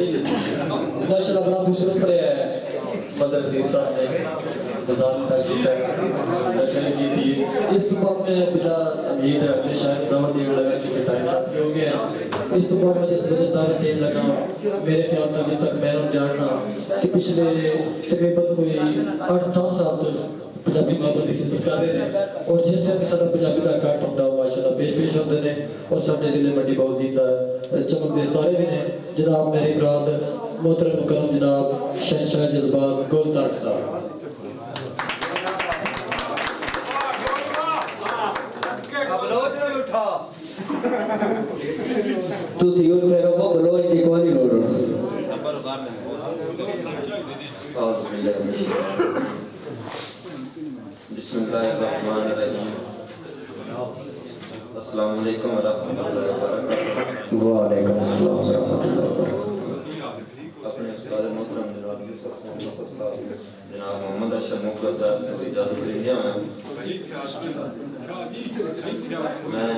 ماشاءاللہ بڑا خوبصورت پڑھے ہے مدر عزیز صاحب نے گزارن کا کیتا ہے چلے کی تھی اس وقت میں بلا امید اپنے شاید دعوت دینے لگا کہ ٹائم کافی ہو گیا اس وقت میں جس وجہ دعوت دینے لگا میرے خیال میں ابھی تک میں جاننا کہ پچھلے تقریباً کوئی 8-10 سال پنجابی محبت کی خدمت کر رہے ہیں اور جس کا سارا پنجابی کا کاٹ ہوتا ہوا ماشاءاللہ پیش ہوتے ہیں اور سارے ضلع منڈی بہت دیتا چمک ستارے بھی ہیں جناب میری براد محترم مکرم جناب شہنشاہ جذبات گول تارک صاحب تو سیور میرا کو بلو ایک واری لوڑ بسم اللہ الرحمن الرحیم السلام علیکم ورحمۃ اللہ وبرکاتہ وعلیکم السلام ورحمۃ اللہ وبرکاتہ اپنے استاد محترم جناب یوسف صاحب جناب محمد اشرف مقبل صاحب کو اجازت دیں گے میں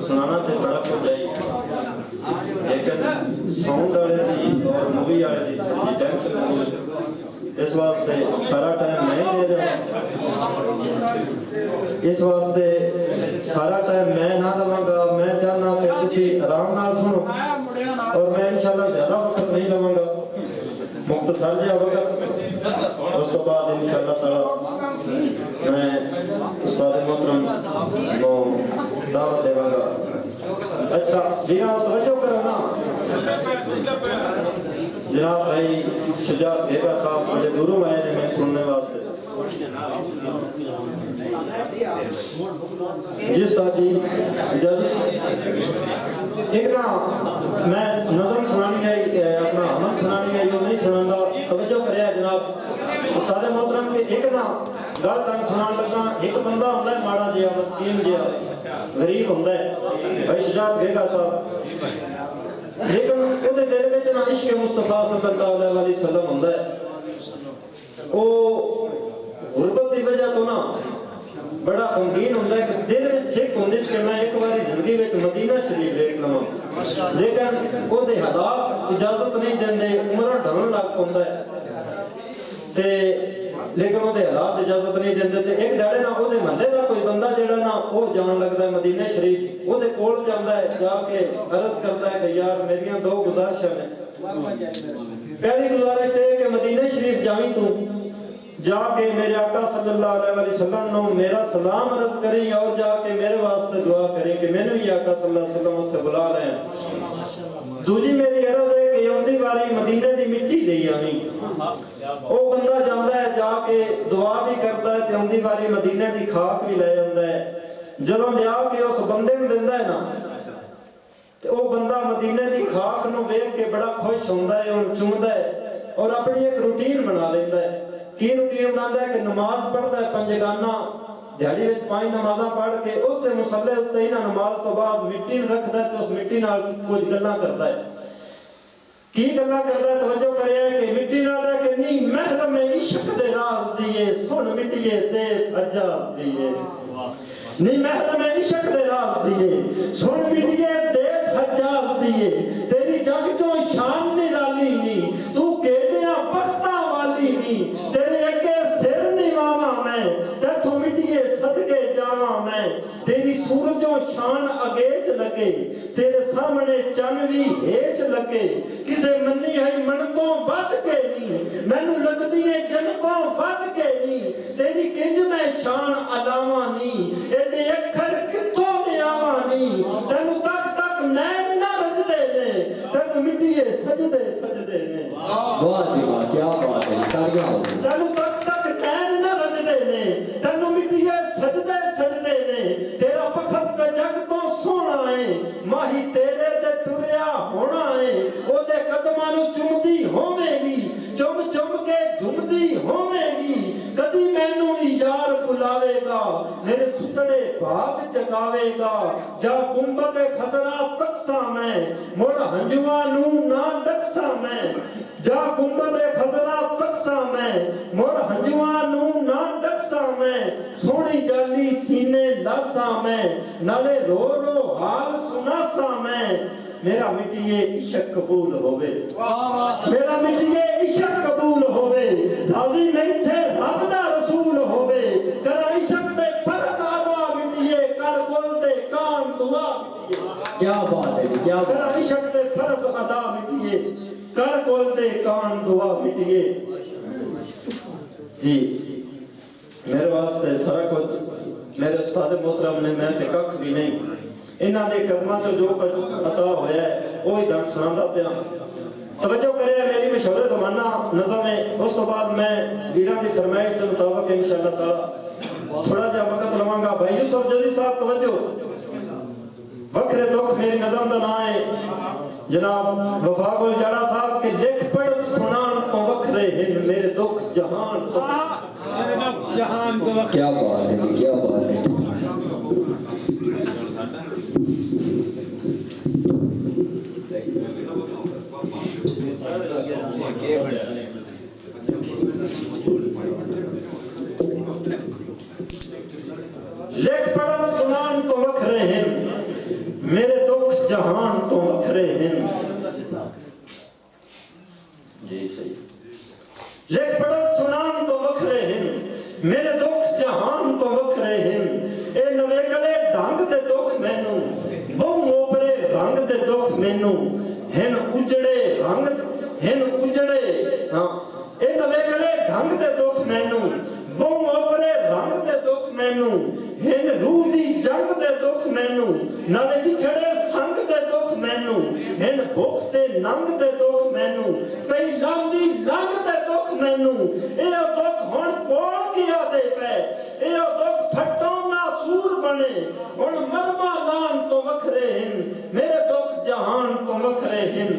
سنانا تے بڑا کچھ جائی لیکن ساؤنڈ والے دی اور مووی والے دی ٹینشن نہیں اس واسطے سارا ٹائم میں ہی لے جاؤں اس واسطے سارا ٹائم میں نہ لواں گا میں چاہنا کہ کسی آرام نال سنو اور میں انشاءاللہ زیادہ وقت نہیں لواں گا مختصر جہا وقت اس کو بعد انشاءاللہ تعالی میں استاد محترم کو دعوت دیواں گا اچھا جناب توجہ کرو نا جناب بھائی شجاعت بیگا صاحب بڑے دوروں آئے نے میں سننے واسطے جس تاجی ایک نا میں نظم سنانی ہے اپنا حمد سنانی ہے یہ نہیں سنانا توجہ کرے جناب استاد محترم کے ایک نا گل تن سنان لگا ایک بندہ ہوتا ہے ماڑا جیا مسکین جیا غریب ہوتا ہے بھائی شجاعت بیگا صاحب لیکن وہ دل میں نا عشق مصطفیٰ صلی اللہ علیہ وسلم ہوتا ہے وہ غربت کی وجہ تو نا بڑا غمگین ہوتا ہے کہ دل میں سکھ ہوندی کہ میں ایک باری زندگی وچ مدینہ شریف دیکھ لواں لیکن وہ دے حالات اجازت نہیں دیندے عمر ڈھلن لگ پوندا ہے تے لیکن وہ دے حالات اجازت نہیں دیندے تے ایک دھاڑے نا وہ دے محلے دا کوئی بندہ جڑا نا وہ جان لگدا ہے مدینہ شریف وہ دے کول جاندا ہے جا کے عرض کرتا ہے کہ یار میریاں دو گزارشاں ہیں پہلی گزارش ہے کہ مدینہ شریف جائیں تو جا کے میرے آقا صلی اللہ علیہ وسلم نے میرا سلام عرض کریں اور جا کے میرے واسطے دعا کریں کہ میں نے بھی آقا صلی اللہ علیہ وسلم کو بلا رہے ہیں دوسری میری عرض ہے کہ یوندی باری مدینہ دی مٹی دے آمیں وہ بندہ جاندا ہے جا کے دعا بھی کرتا ہے یوندی باری مدینہ دی خاک بھی لے جاندا ہے جدوں لیا کے اس بندے نوں دیندا ہے نا تے وہ بندہ مدینہ دی خاک نوں ویکھ کے بڑا خوش ہوندا ہے اور چومدا ہے اور اپنی ایک روٹین بنا لیندا ہے کی روٹین بناتا ہے کہ نماز پڑھتا ہے پنجگانہ دیہڑی وچ 5 نمازاں پڑھ کے اس سے مصلے تے ہی نماز تو بعد مٹی رکھدا ہے تے اس مٹی نال کچھ گلاں کرتا ہے کی گلاں کرتا ہے توجہ کرے کہ مٹی نال ہے کہ نہیں محرم عشق دے راز دیے سن مٹیے دیس حجاز دیے نہیں محرم عشق دے راز دیے سن مٹیے دیس حجاز دیے تیری جگ چوں شان نرالی نہیں تو کیڑیاں بختاں والی نہیں تیرے اگے سر نواواں میں تیتھوں مٹیے صدقے جاواں میں تیری سورجوں شان اگیچ لگے تیرے سامنے چن بھی ہیچ لگے کسے منی ہے منتوں ود کے نہیں مینوں لگدی ہے جنتوں ود کے نہیں تیری کنج میں شان علاواں نہیں ایڈے اکھر کتھوں میں آواں نہیں تینوں تک تک نین نہ رجدے نے تینوں مٹیے سجدے نے واہ جی واہ کیا بات ہے تالیاں ہو تینوں تک تک نین نہ رجدے نے تینوں مٹیے سجدے نے تیرا بخت پہ جگ تو سونا ہے ماہی تیرے دے ٹریا ہونا ہے او دے قدماں نوں چومدی ہوویں گی چم چم کے جھمدی ہوویں گی کدی مینوں یار بلاوے گا میرے ستڑے بھاگ جگاوے گا جا گنبد خزرا تکساں میں مڑ ہنجواں نوں نہ ڈکساں میں جا گنبد خزرا تکساں میں مڑ ہنجواں نوں نہ ڈکساں میں سونی جالی سینے لرساں میں نالے رو رو حال سناساں میں میرا مٹیے عشق قبول ہوے میرا مٹیے عشق قبول ہوے راضی نہیں تھے رب دا رسول ہوے کر عشق دے فرض ادا مٹیے کر کل دے کام دعا مٹیے کیا بات ہے جی کیا کر عشق دے فرض ادا مٹیے کر کل دے کام دعا مٹیے جی میرے واسطے سارا کچھ میرے استاد محترم نے میں تے ککھ بھی نہیں انہاں دے قدماں تو جو کچھ عطا ہویا ہے وہی دم سناندا پیا توجہ کرے میری مشہور زمانہ نظم ہے اس تو بعد میں ویراں دی فرمائش کے مطابق انشاءاللہ تعالی تھوڑا جا وقت لواں گا بھائی یوسف جوزی صاحب توجہ وکھرے دکھ میری نظم دا نام ہے جناب وفا گل جاڑا صاحب کے لکھ پڑھ سنان تو وکھرے ہیں میرے دکھ جہان تو کیا بات ہے جی کیا بات ہے لکھ پڑھ سنان تو وکھرے ہیں میرے دکھ جہان تو وکھرے ہیں جی صحیح لکھ پڑھ سنان تو وکھرے ہیں میرے دکھ جہان تو وکھرے ہیں اے نوے گلے ڈھنگ دے دکھ مینوں بہوں اوپرے رنگ دے دکھ مینوں ہن اجڑے ہاں اے نوے گلے ڈھنگ دے دکھ مینوں بہوں اوپرے رنگ دے دکھ مینوں ہن روح دی جنگ دے دکھ مینوں نالے بچھڑے سنگ دے دکھ مینوں ہن بھوک تے ننگ دے دکھ مینوں پئی لاندی لنگ دے دکھ مینوں اے دکھ ہن پول گیا دے پے اے دکھ پھٹوں ناسور بنے ہن مرما لان تو وکھرے ہیں میرے دکھ جہان تو وکھرے ہیں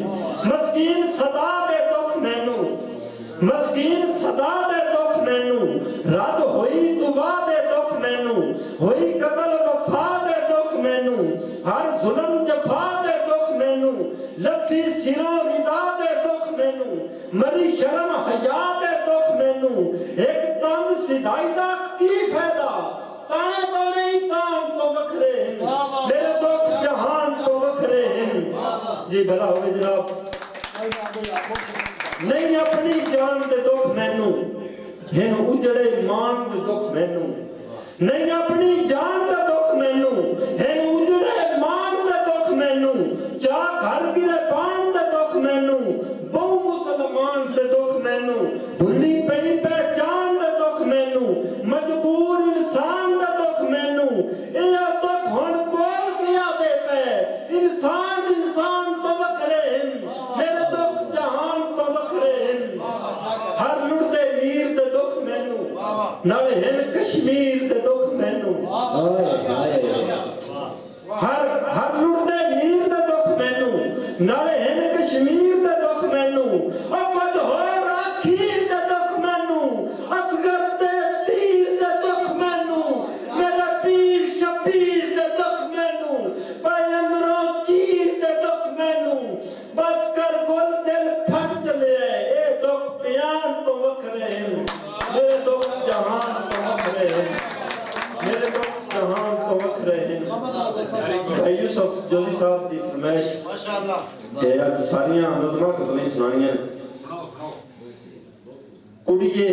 مسکین صدا دے دکھ مینوں مسکین صدا دے دکھ مینوں رد ہوئی دعا دے دکھ مینوں ہوئی قتل وفا دے دکھ مینوں ہر ظلم جفا دے دکھ مینوں لتھی سروں ردا دے دکھ مینوں مری شرم حیا دے دکھ مینوں ایک تن سدائی دا کی فائدہ تانے بانے کام تو وکھرے ہیں میرے دکھ جہان تو وکھرے ہیں جی بھلا ہوئے جناب نہیں اپنی جان دے دکھ مینوں ہن اجڑے مان دے دکھ مینوں نہیں اپنی جان دے دکھ مینوں ہن اجڑے مان دے دکھ مینوں چاہ گھر گرے پان دے دکھ مینوں بہو مسلمان دے دکھ مینوں بھلی پئی پہچان دے دکھ مینوں مجبور انسان دے دکھ مینوں اے دکھ ہن بول گیا دے پے انسان تو وکھرے ہیں میرے دکھ جہان تو وکھرے ہیں ہر لڑدے میر دے دکھ مینوں نالے ہن کشمیر دے دکھ مینوں ہر لڑدے میر دے دکھ مینوں نالے ہن کشمیر دے دکھ مینوں ابد ہوئے راکھیر دے دکھ مینوں اصغر دے تیر دے دکھ مینوں میرا پیر شبیر دے دکھ مینوں پیندروں چیر دے دکھ مینوں بس کر گل دل پھٹ چلے اے دکھ بیان تو وکھرے ہیں میرے دکھ جہان تو وکھرے ہیں میرے دکھ جہان تو وکھرے ہیں بھائی یوسف جوزی صاحب دی فرمائش کہ آج ساریاں نظمہ کتنی سنانیاں کڑیے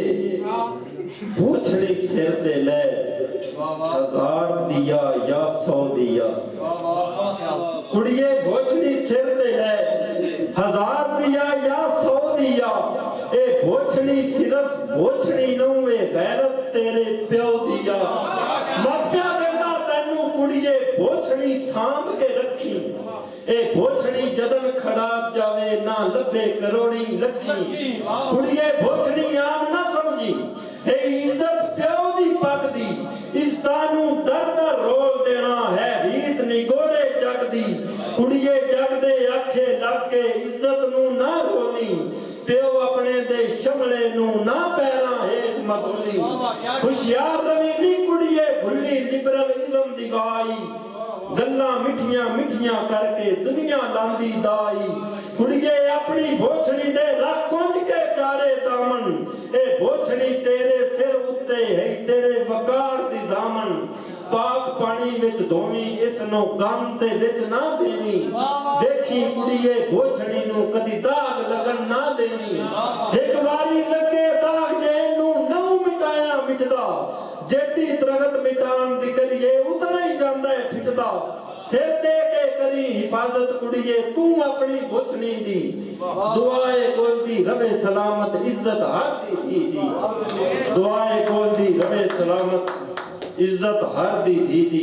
بھوچھڑی سر دے لے 1000 دیا یا 100 دیا کڑیے بھوچھڑی سر دے لے 1000 دیا یا 100 دیا اے بھوچھڑی صرف بھوچھڑی نوں اے غیرت تیرے پیو دیا مافیا دینا تینوں کڑیے بھوچھڑی سانب کے رکھی اے بھوچھڑی جدن کھڑا جاوے نہ لبے کروڑی لکھی کڑیے بھوچھڑی عام نہ سمجھی اے عزت پیو دی پاک دی اس تانوں درد رول دینا ہے ریت نگوڑے جگ دی کڑیے جگ دے آکھے لگ کے عزت نوں نہ رولی پیو اپنے دے شملے نوں نہ پیراں ایک مغولی ہوشیار رویلی کڑیے بھلی لبرلزم دی گائی گلاں مٹھیاں کر کے دنیا لاندی دائی کڑیے اپنی بھوچھڑی دے رکھ کنج کے چارے دامن اے بھوچھڑی تیرے سر اتے ہے تیرے وقار دی دامن ਪਾਕ ਪਾਣੀ ਵਿੱਚ ਧੋਵੀਂ ਇਸ ਨੂੰ ਗਮ ਤੇ ਵਿੱਚ ਨਾ ਦੇਵੀਂ ਦੇਖੀ ਕੁੜੀਏ ਗੋਛੜੀ ਨੂੰ ਕਦੀ ਦਾਗ ਲੱਗਣ ਨਾ ਦੇਵੀਂ ਇੱਕ ਵਾਰੀ ਲੱਗੇ ਦਾਗ ਦੇਣ ਨੂੰ ਨਹੁੰ ਮਿਟਾਇਆ ਮਿਟਦਾ ਜਿਹੜੀ ਦਰਖਤ ਮਿਟਾਉਣ ਦੀ ਕਰੀਏ ਉਤਨਾ ਹੀ ਜਾਂਦਾ ਹੈ ਫਿੱਟਦਾ ਸਿਰ ਦੇ ਕੇ ਕਰੀ ਹਿਫਾਜ਼ਤ ਕੁੜੀਏ ਤੂੰ ਆਪਣੀ ਗੋਛੜੀ ਦੀ ਦੁਆਏ ਕੋਲ ਦੀ ਰਵੇ ਸਲਾਮਤ ਇੱਜ਼ਤ ਹਰ ਦੀ ਦੁਆਏ ਕੋਲ ਦੀ ਰਵੇ ਸਲਾਮਤ ਇੱਜ਼ਤ ਹਰ ਦੀ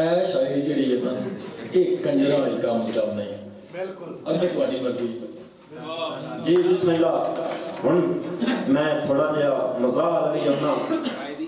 ਇਹ ਸ਼ਾਇਰੀ ਜਿਹੜੀ ਹੈ ਨਾ ਇਹ ਕੰਜਰਾਂ ਵਾਲੀ ਕੰਮ ਕਰ ਨਹੀਂ ਬਿਲਕੁਲ ਅੱਗੇ ਤੁਹਾਡੀ ਮਰਜ਼ੀ ਜੀ ਬਿਸਮਿਲ੍ਲਾ ਹੁਣ ਮੈਂ ਥੋੜਾ ਜਿਹਾ ਮਜ਼ਾਕ ਵੀ ਆਪਣਾ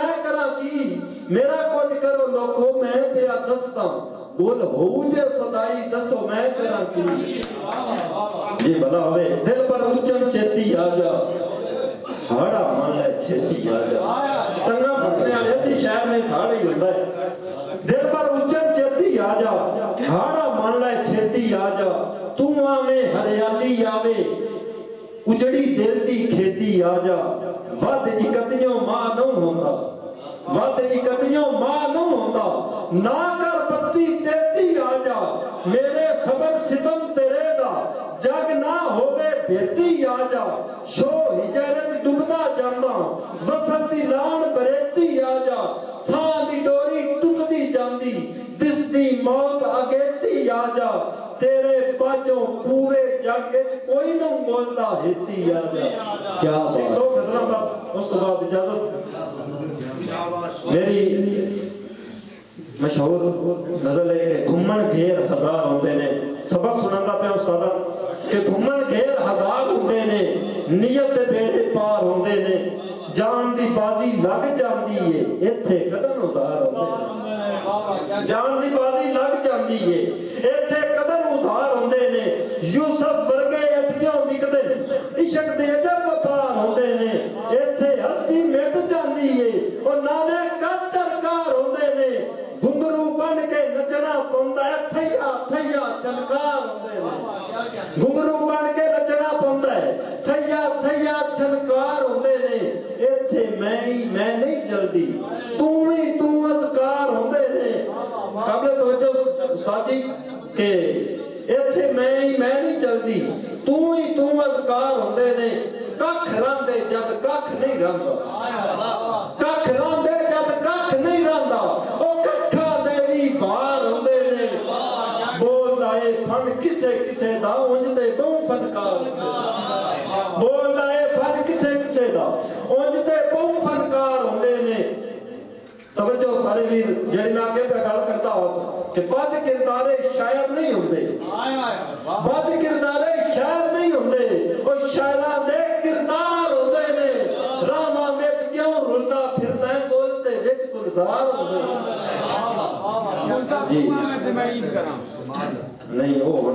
میں کرا کی میرا کچھ کرو لوکو میں پیا دستا بول ہو جے صدائی دسو میں کرا کی جی بھلا ہوئے دل پر اچن چیتی آ جا ہاڑا مان لے چھتی آ جا تنگا بھٹنے والے ایسی شہر میں ساڑے ہی ہوتا ہے دل پر اچن چیتی آ جا ہاڑا مان لے چھتی آ جا تو آویں ہریالی آوے اجڑی دل دی کھیتی آ جا ود اکتیوں ماں نو ہوندا ود اکتیوں ماں نو ہوندا نہ کر پتی تیتی آ جا میرے صبر ستم تیرے دا جگ نہ ہوئے بیتی آ جا شو ہجرت ڈبدا جانا وصل دی لان بریتی آ جا سان دی ڈوری ٹکدی جاندی دس دی موت اگیتی آ جا تیرے باجوں پورے جگ کوئی نہ بولتا ہیتی آ جا کیا ایک دو غزلہ بس اس کے بعد اجازت میری مشہور غزل ہے کہ گھمن گھیر ہزار ہوندے نے سبق سناتا پہ استادا کہ گھمن گھیر ہزار ہوندے نے نیت بیڑے پار ہوندے نے جان دی بازی لگ جاندی ہے ایتھے قدم ادھار ہوندے نے جان دی بازی لگ جاندی ہے ایتھے قدم ادھار ہوندے نے یوسف ورگے اٹھیاں وکدے عشق دے عجب پار ہوندے نے ایتھے ہستی مٹ جاندی ہے اور نامے قدر کار ہوندے نے گھنگرو بن کے نچنا پوندا ہے تھیا تھیا چنکار ہوندے نے گھنگرو بن کے نچنا پوندا ہے تھیا تھیا چنکار ہوندے نے ایتھے میں نہیں جلدی تو ہی تو اذکار ہوندے نے قابل توجہ استاد جی کہ ایتھے میں نہیں جلدی تو ہی تو اذکار ہوندے نے ککھ راندے جد ککھ نہیں راندا ککھ راندے جد ککھ نہیں راندا او ککھا دے وی بار ہوندے نے بولدا اے فن کسے کسے دا اونج تے بہوں فنکار بولدا اے فن کسے کسے دا اونج تے بہوں فنکار ہوندے نے توجہ سارے ویر جڑی میں آگے پہ گل کرتا ہوں کہ بد کردارے شاعر نہیں ہوندے بد کردارے شاعر نہیں ہوندے او شاعراں دے کردار ہوندے نے راہاں وچ کیوں رلدا پھردا ہے بولتے وچ گلزار ہوندے جی میں عید کراں نہیں وہ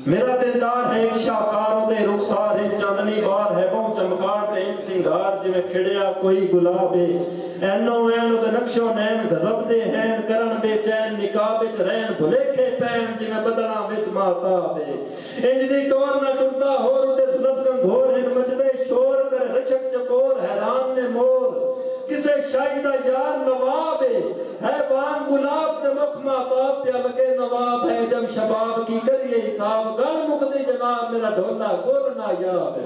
میرا دلدار ہے ایک شاہکاروں دے رخسار ہے چاندنی بار ہے بہوں چمکار تے سنگار جی میں کھڑیا کوئی گلاب ہے اینو اینو دے نقشو نین غضب دے ہین کرن بے چین نکاح بچ رہن بھلیکھے پین جی میں بدنا بچ ماتاب ہے انج دی ٹور نہ ٹرتا ہور دے سلفکن گھور ہن مچدے شور کر رشک چکور حیران نے مور کسے شاہدہ یار نواب ہے بان گلاب دے مکھ ماتاب پیا لگے نواب ہے جب شباب کی کریے حساب گل مکدی جناب میرا ڈھولا گول نہ یاب ہے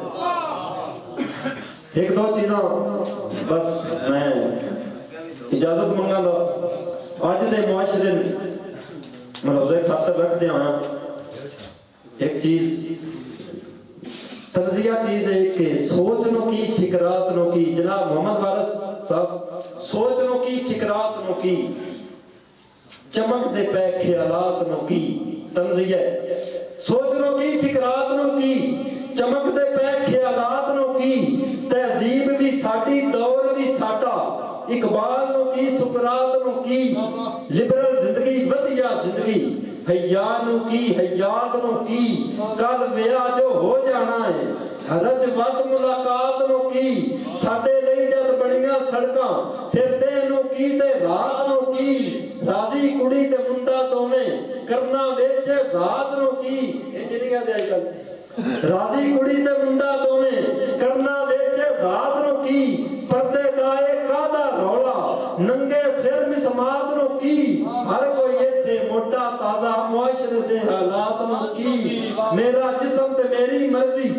ایک دو چیزاں بس میں اجازت منگا دا آج دے معاشرے ملوزے خاطر رکھ دیا ہاں ایک چیز تنزیہ چیز ہے کہ سوچنوں کی فکراتنوں کی جناب محمد وارث صاحب سوچنوں کی فکراتنوں کی چمک دے پہ خیالاتنوں کی تنزیہ سوچنوں کی فکراتنوں کی چمک دے پہ خیالاتنوں کی تہذیب بھی ساٹی دور بھی ساٹا اقبال نو کی سکرات نو کی لبرل زندگی ودیا زندگی حیانو کی حیات نو کی کل ویا جو ہو جانا ہے رج وقت ملاقات نو کی ساڈے لئی جد بڑیاں سڑکاں پھر دے نو کی تے رات نو کی راضی کڑی تے منڈا دوویں کرنا ویچے ذات نو کی انجینئر دے گل راضی کڑی تے منڈا دوویں کرنا ویچے ذات نو کی پردے دائے کادا رولا ننگے سر مسمات نو کی ہر کوئی ایتھے موٹا تازہ معاشرے دے حالات نو کی میرا جسم تے میری مرضی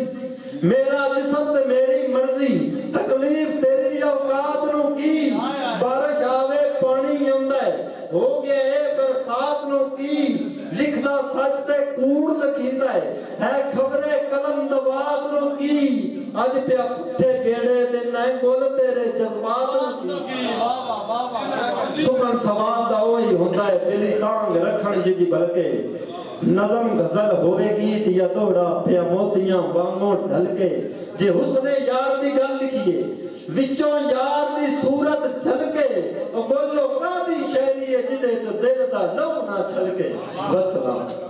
میرا جسم تے میری مرضی تکلیف تیری اوقات نو کی بارش آوے پانی آندا ہے ہو گیا اے برسات نو کی لکھنا سچ تے کوڑ لکھیندا ہے خبرے قلم دواز نو کی اج پیا پٹھے گیڑے دے نہ گل تیرے جذبات نو کی سکن سواد دا وہی ہوندا ہے پہلی ٹانگ رکھن جی بلکہ نظم غزل ہوے گیت یا دوڑا پیا موتیاں وانگوں ڈھل کے جے حسن یار دی گل لکھیے وچوں یار دی صورت چھلکے بولو قاضی شہری ہے جدے چ دل دا لو نہ چھلکے. والسلام.